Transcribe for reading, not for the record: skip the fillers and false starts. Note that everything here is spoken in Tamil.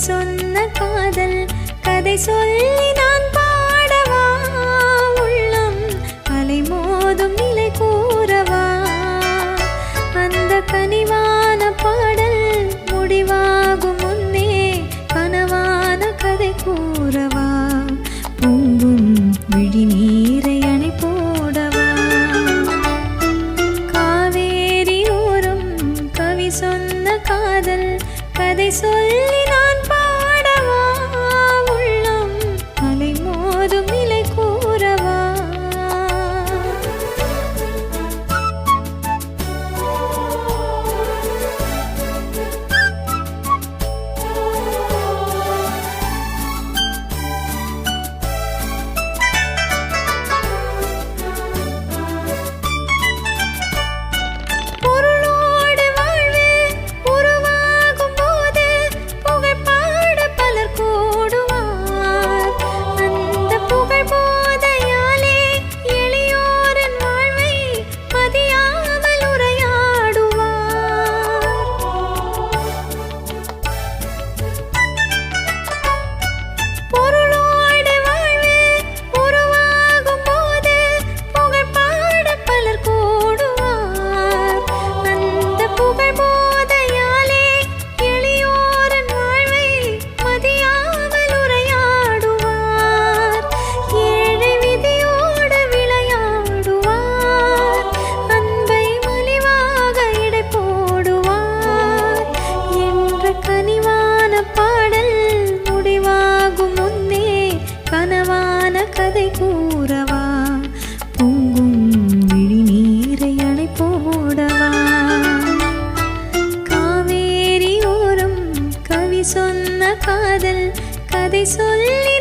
சொன்ன காதல் கதை சொல்லி நான் பாடவா உள்ளம் அலைமோதும் நிலை கூறவா அந்த கனிவான பாடல் முடிவாகும் முன்னே கனவான கதை கூறவா பொங்கும் விழி நீரை அணை போடவா காவேரி ஓரம் கவி சொன்ன காதல் கதை சொல்லி நான் பாடவா உள்ளம் அலைமோதும் நிலை கூறவா கனவான கதை கூறவா பொங்கும் விழி நீரை அணை போடவா காவேரி ஓரம் கவி சொன்ன காதல் கதை சொல்லி